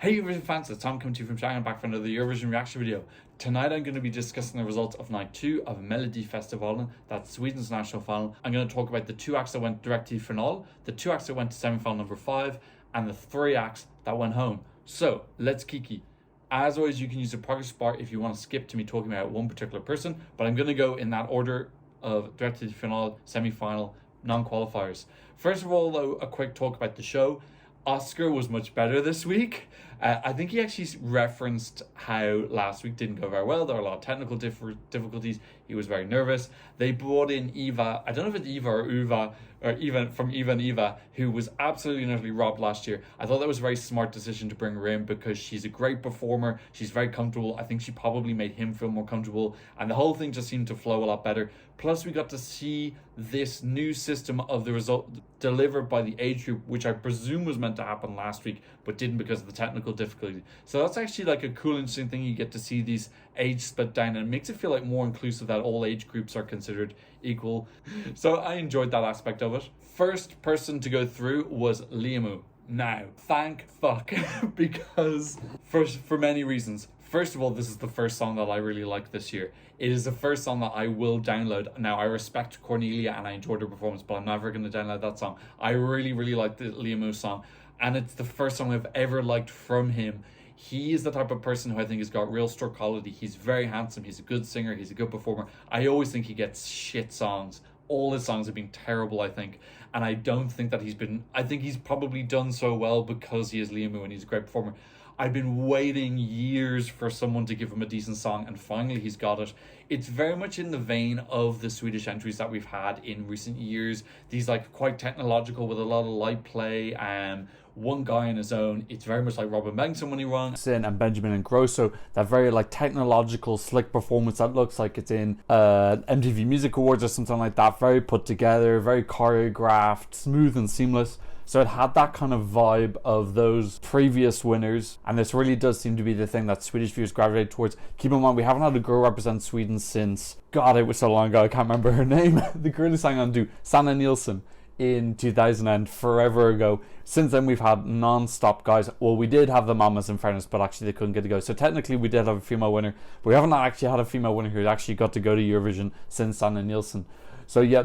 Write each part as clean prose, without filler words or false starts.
Hey Eurovision fans, it's Tom coming to you from Shanghai, back for another Eurovision reaction video. Tonight I'm going to be discussing the results of night 2 of Melodifestivalen, that's Sweden's national final. I'm going to talk about the 2 acts that went directly to finale, the 2 acts that went to semi-final number 5, and the 3 acts that went home. So, let's kiki. As always, you can use the progress bar if you want to skip to me talking about one particular person, but I'm going to go in that order of directly to finale, semi-final, non-qualifiers. First of all, though, a quick talk about the show. Oscar was much better this week. I think he actually referenced how last week didn't go very well. There were a lot of technical difficulties. He was very nervous. They brought in Eva, I don't know if it's Eva or Uva, or even from Eva and Eva, who was absolutely and utterly robbed last year. I thought that was a very smart decision to bring her in because she's a great performer. She's very comfortable. I think she probably made him feel more comfortable, and the whole thing just seemed to flow a lot better. Plus, we got to see this new system of the result delivered by the age group, which I presume was meant to happen last week, but didn't because of the technical difficulty. So that's actually like a cool, interesting thing. You get to see these age split down, and it makes it feel like more inclusive that all age groups are considered equal. So I enjoyed that aspect of it. First person to go through was Liamoo. Now, thank fuck, because for many reasons. First of all, this is the first song that I really liked this year. It is the first song that I will download. Now, I respect Cornelia and I enjoyed her performance, but I'm never going to download that song. I really, really like the Liamoo song, and it's the first song I've ever liked from him. He is the type of person who I think has got real star quality. He's very handsome. He's a good singer. He's a good performer. I always think he gets shit songs. All his songs have been terrible, I think. And I don't think that I think he's probably done so well because he is Liamoo and he's a great performer. I've been waiting years for someone to give him a decent song, and finally he's got it. It's very much in the vein of the Swedish entries that we've had in recent years. These like quite technological with a lot of light play and one guy on his own. It's very much like Robin Bengtsson when he won. Sin and Benjamin Ingrosso, that very like technological slick performance that looks like it's in MTV Music Awards or something like that. Very put together, very choreographed, smooth and seamless. So it had that kind of vibe of those previous winners, and this really does seem to be the thing that Swedish viewers gravitate towards. Keep in mind, we haven't had a girl represent Sweden since, God, it was so long ago, I can't remember her name. The girl who sang on Do, Sanna Nielsen, in 2000 and forever ago. Since then, we've had non-stop guys. Well, we did have the Mamas in fairness, but actually they couldn't get to go. So technically we did have a female winner, but we haven't actually had a female winner who actually got to go to Eurovision since Sanna Nielsen. So yeah,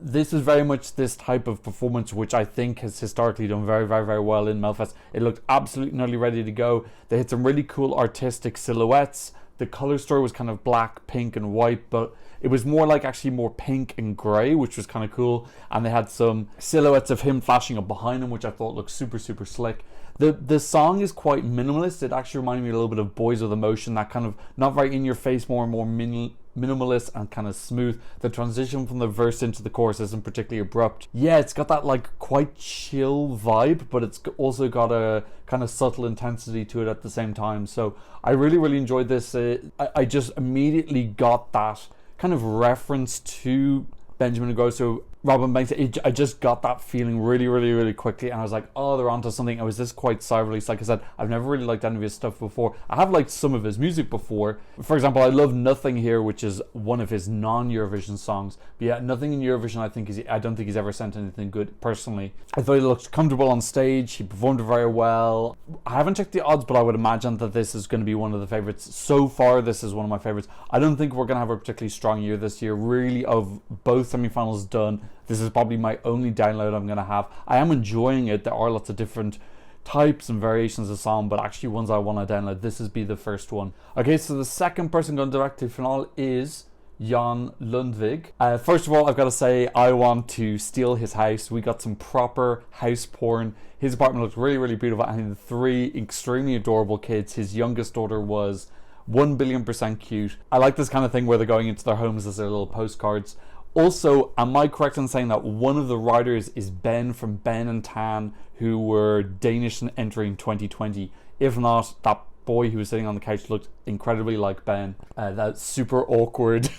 this is very much this type of performance which I think has historically done very, very, very well in Melfest. It looked absolutely nearly ready to go. They had some really cool artistic silhouettes. The color story was kind of black, pink and white, but it was more like actually more pink and grey, which was kind of cool. And they had some silhouettes of him flashing up behind him, which I thought looked super, super slick. The song is quite minimalist. It actually reminded me a little bit of Boys with Emotion, that kind of not very in your face, more and more minimalist and kind of smooth. The transition from the verse into the chorus isn't particularly abrupt. Yeah, it's got that like quite chill vibe, but it's also got a kind of subtle intensity to it at the same time. So I really, really enjoyed this. I just immediately got that kind of reference to Benjamin Ingrosso, Robin Bengtsson. I just got that feeling really, really, really quickly, and I was like, oh, they're onto something. I was this quite self-released. Like I said, I've never really liked any of his stuff before. I have liked some of his music before. For example, I love Nothing Here, which is one of his non-Eurovision songs. But yeah, Nothing in Eurovision, I don't think he's ever sent anything good, personally. I thought he looked comfortable on stage. He performed very well. I haven't checked the odds, but I would imagine that this is going to be one of the favorites. So far, this is one of my favorites. I don't think we're going to have a particularly strong year this year. Really, of both semi-finals done, this is probably my only download I'm going to have. I am enjoying it. There are lots of different types and variations of song, but actually ones I want to download. This is be the first one. Okay, so the second person going direct to finale is Jan Lundvik. First of all, I've got to say, I want to steal his house. We got some proper house porn. His apartment looked really, really beautiful, and 3 extremely adorable kids. His youngest daughter was 1,000,000,000% cute. I like this kind of thing where they're going into their homes as their little postcards. Also, am I correct in saying that one of the writers is Ben from Ben and Tan, who were Danish and entering 2020? If not, that boy who was sitting on the couch looked incredibly like Ben. That super awkward,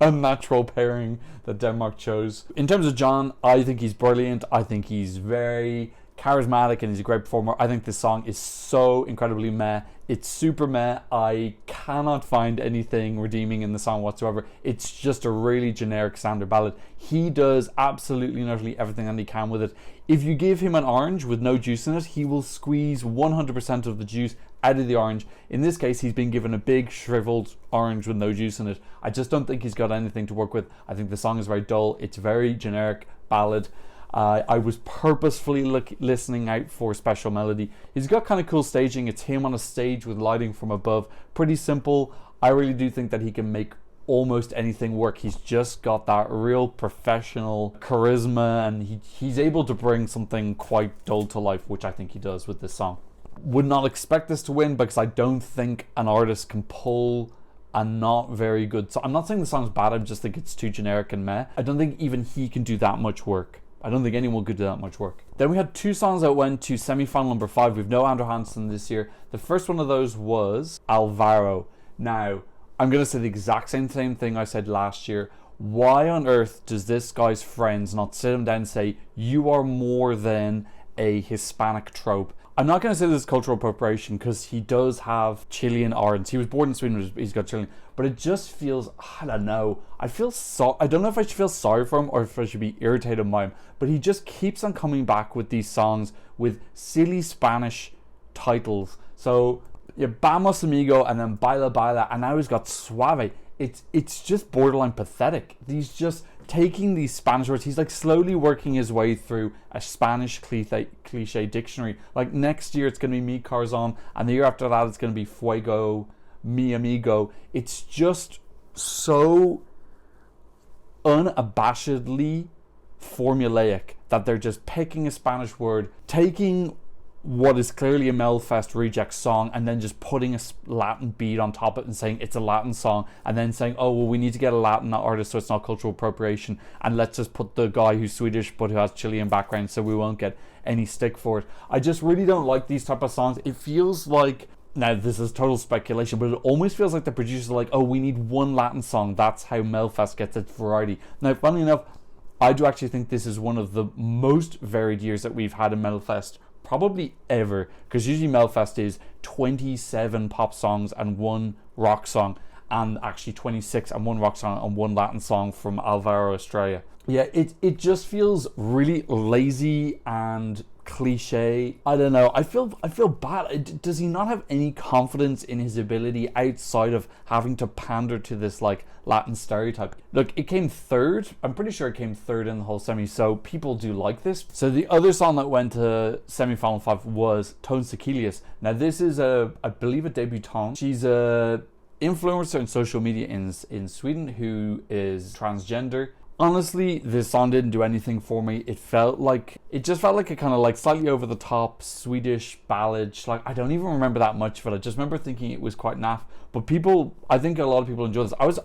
unnatural pairing that Denmark chose. In terms of John, I think he's brilliant. I think he's very charismatic and he's a great performer. I think this song is so incredibly meh. It's super meh. I cannot find anything redeeming in the song whatsoever. It's just a really generic standard ballad. He does absolutely and utterly everything that he can with it. If you give him an orange with no juice in it, he will squeeze 100% of the juice out of the orange. In this case, he's been given a big shriveled orange with no juice in it. I just don't think he's got anything to work with. I think the song is very dull. It's very generic ballad. I was purposefully listening out for special melody. He's got kind of cool staging. It's him on a stage with lighting from above. Pretty simple. I really do think that he can make almost anything work. He's just got that real professional charisma, and he's able to bring something quite dull to life, which I think he does with this song. Would not expect this to win because I don't think an artist can pull a not very good song. I'm not saying the song's bad, I just think it's too generic and meh. I don't think even he can do that much work. I don't think anyone could do that much work. Then we had two songs that went to semi-final number 5. We've no Andrew Hansen this year. The first one of those was Alvaro. Now, I'm going to say the exact same thing I said last year. Why on earth does this guy's friends not sit him down and say, you are more than a Hispanic trope? I'm not going to say this is cultural appropriation because he does have Chilean origins. He was born in Sweden, he's got Chilean. But it just feels, I don't know. I don't know if I should feel sorry for him or if I should be irritated by him. But he just keeps on coming back with these songs with silly Spanish titles. So, yeah, Vamos Amigo and then Baila Baila, and now he's got Suave. It's just borderline pathetic. He's just taking these Spanish words. He's like slowly working his way through a Spanish cliche dictionary. Like next year it's going to be Mi Corazon, and the year after that it's going to be Fuego, Mi Amigo. It's just so unabashedly formulaic that they're just picking a Spanish word, taking what is clearly a Melfest reject song and then just putting a Latin beat on top of it and saying it's a Latin song, and then saying, oh well, we need to get a Latin artist so it's not cultural appropriation, and let's just put the guy who's Swedish but who has Chilean background so we won't get any stick for it. I just really don't like these type of songs. It feels like, now this is total speculation, but it almost feels like the producers are like, oh, we need one Latin song, that's how Melfest gets its variety. Now funnily enough, I do actually think this is one of the most varied years that we've had in Melfest probably ever, because usually Melfest is 27 pop songs and one rock song, and actually 26 and one rock song and one Latin song from Alvaro, Estrella. Yeah, it just feels really lazy and cliche. I don't know. I feel bad. Does he not have any confidence in his ability outside of having to pander to this like Latin stereotype? Look, it came third. I'm pretty sure it came third in the whole semi, so people do like this. So the other song that went to semi-final 5 was Sekelius. Now this is I believe a debutante. She's a influencer in social media in Sweden who is transgender. Honestly, this song didn't do anything for me. It just felt like a kind of like slightly over the top Swedish ballad. Like, I don't even remember that much of it. I just remember thinking it was quite naff. But I think a lot of people enjoy this. I was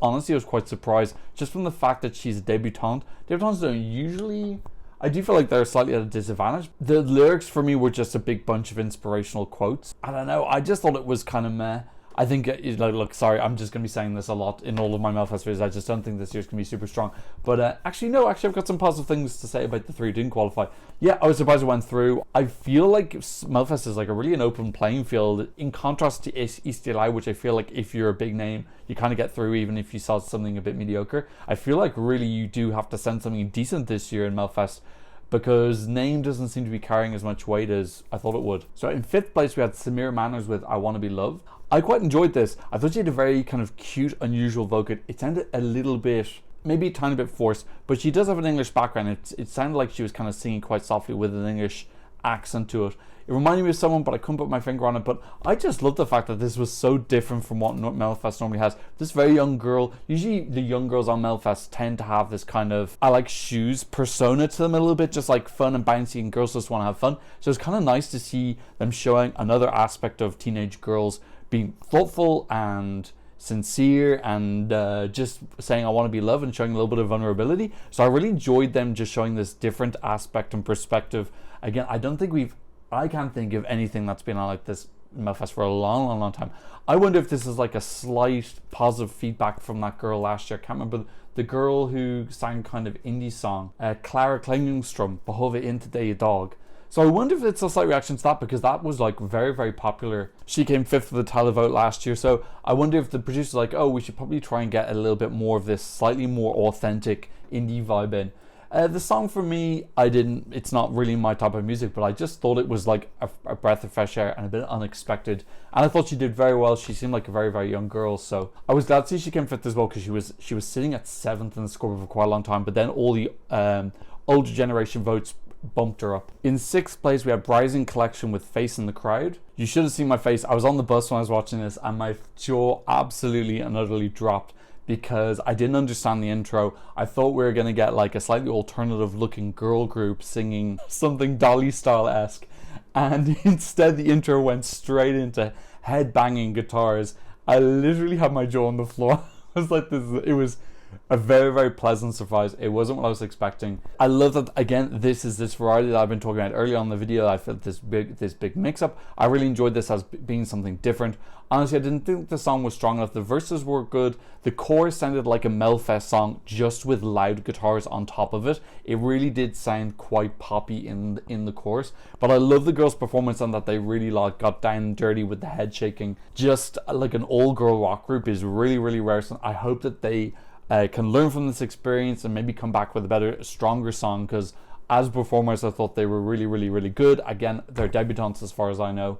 quite surprised just from the fact that she's a debutante. Debutantes don't usually, I do feel like they're slightly at a disadvantage. The lyrics for me were just a big bunch of inspirational quotes. I don't know. I just thought it was kind of meh. I think, look, sorry, I'm just going to be saying this a lot in all of my Melfest videos. I just don't think this year's going to be super strong. But actually, I've got some positive things to say about the 3 who didn't qualify. Yeah, I was surprised it went through. I feel like Melfest is like a really an open playing field, in contrast to Estrella, which I feel like if you're a big name, you kind of get through even if you saw something a bit mediocre. I feel like really you do have to send something decent this year in Melfest, because name doesn't seem to be carrying as much weight as I thought it would. So in 5th place, we had Samira Manners with I Wanna Be Loved. I quite enjoyed this. I thought she had a very kind of cute, unusual vocal. It sounded a little bit, maybe a tiny bit forced, but she does have an English background. It sounded like she was kind of singing quite softly with an English accent to it. It reminded me of someone, but I couldn't put my finger on it. But I just love the fact that this was so different from what Melfest normally has. This very young girl, usually the young girls on Melfest tend to have this kind of I like shoes persona to them a little bit, just like fun and bouncy, and girls just want to have fun. So it's kind of nice to see them showing another aspect of teenage girls being thoughtful and sincere and just saying I want to be loved and showing a little bit of vulnerability. So I really enjoyed them just showing this different aspect and perspective. Again, I can't think of anything that's been on like this in Melfest for a long time. I wonder if this is like a slight positive feedback from that girl last year. I can't remember the girl who sang kind of indie song, Clara Klingenstrom, Behove inte dig dog. So I wonder if it's a slight reaction to that, because that was like very, very popular. She came 5th for the televote last year, so I wonder if the producer's like, oh, we should probably try and get a little bit more of this slightly more authentic indie vibe in. The song for me, it's not really my type of music, but I just thought it was like a breath of fresh air and a bit unexpected. And I thought she did very well. She seemed like a very, very young girl. So I was glad to see she came 5th as well, because she was sitting at 7th in the score for quite a long time. But then all the older generation votes bumped her up. In 6th place, we had Rising Collection with Face in the Crowd. You should have seen my face. I was on the bus when I was watching this, and my jaw absolutely and utterly dropped, because I didn't understand the intro. I thought we were going to get like a slightly alternative looking girl group singing something Dolly style-esque, and instead the intro went straight into head banging guitars. I literally had my jaw on the floor. I was like, it was a very, very pleasant surprise. It wasn't what I was expecting. I love that, again, this is this variety that I've been talking about earlier on in the video. I felt this big mix-up. I really enjoyed this as being something different. Honestly, I didn't think the song was strong enough. The verses were good. The chorus sounded like a Melfest song, just with loud guitars on top of it. It really did sound quite poppy in the chorus. But I love the girls' performance, and that they really like got down and dirty with the head shaking. Just like an all-girl rock group is really, really rare. So I hope that they can learn from this experience and maybe come back with a better, stronger song, because as performers I thought they were really, really, really good. Again, they're debutantes as far as I know,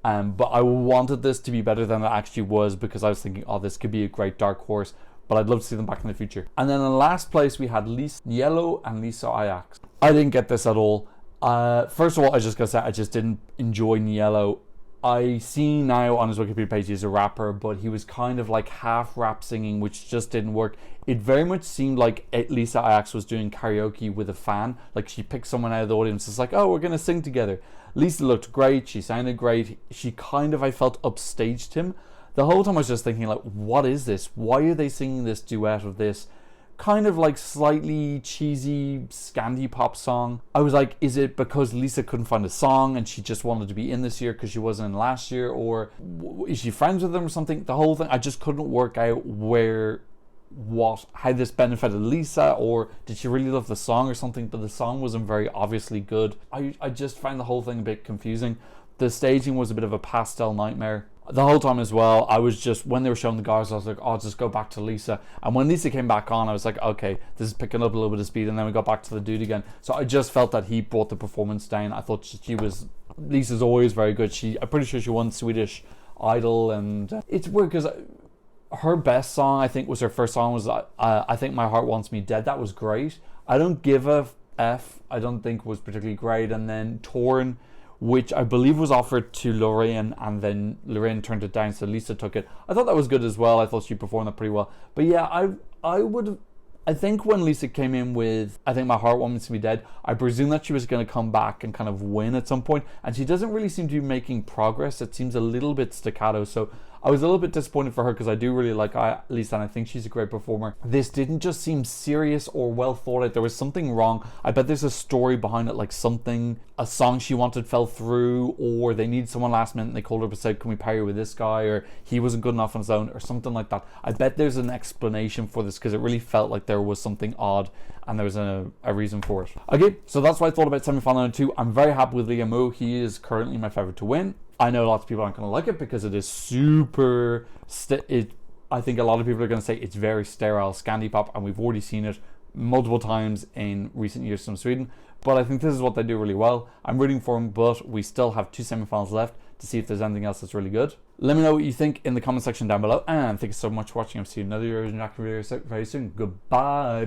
but I wanted this to be better than it actually was, because I was thinking, oh, this could be a great dark horse, but I'd love to see them back in the future. And then in last place we had Niello and Lisa Ajax. I didn't get this at all. First of all, I just gotta say, I just didn't enjoy Niello. I see now on his Wikipedia page he's a rapper, but he was kind of like half rap singing, which just didn't work. It very much seemed like Lisa Ajax was doing karaoke with a fan. Like she picked someone out of the audience. It's like, oh, we're going to sing together. Lisa looked great. She sounded great. She kind of, I felt, upstaged him. The whole time I was just thinking, like, what is this? Why are they singing this duet of this kind of like slightly cheesy Scandi pop song? I was like, is it because Lisa couldn't find a song and she just wanted to be in this year because she wasn't in last year, or is she friends with them or something? The whole thing, I just couldn't work out how this benefited Lisa, or did she really love the song or something? But the song wasn't very obviously good. I just found the whole thing a bit confusing. The staging was a bit of a pastel nightmare. The whole time as well, I was just, when they were showing the guys, I was like, oh, just go back to Lisa. And when Lisa came back on, I was like, okay, this is picking up a little bit of speed. And then we got back to the dude again. So I just felt that he brought the performance down. I thought Lisa's always very good. I'm pretty sure she won Swedish Idol. And it's weird because her best song, I think, was her first song, was I Think My Heart Wants Me Dead. That was great. I Don't Give a F, I don't think was particularly great. And then Torn, which I believe was offered to Lorraine, and then Lorraine turned it down, so Lisa took it. I thought that was good as well. I thought she performed that pretty well. But yeah, I think when Lisa came in with I Think My Heart Wants Me Dead, I presume that she was going to come back and kind of win at some point, and she doesn't really seem to be making progress. It seems a little bit staccato, so I was a little bit disappointed for her, because I do really like Lisa, and I think she's a great performer. This didn't just seem serious or well thought out. There was something wrong. I bet there's a story behind it, like a song she wanted fell through, or they need someone last minute and they called her up and said, can we pair you with this guy, or he wasn't good enough on his own, or something like that. I bet there's an explanation for this, because it really felt like there was something odd and there was a reason for it. Okay, so that's what I thought about semi-final number 2. I'm very happy with Liamoo. He is currently my favorite to win. I know lots of people aren't going to like it because it is super... I think a lot of people are going to say it's very sterile Scandi pop, and we've already seen it multiple times in recent years from Sweden. But I think this is what they do really well. I'm rooting for them, but we still have 2 semi-finals left to see if there's anything else that's really good. Let me know what you think in the comment section down below, and thank you so much for watching. I'll see you in another Eurovision reaction video very soon. Goodbye.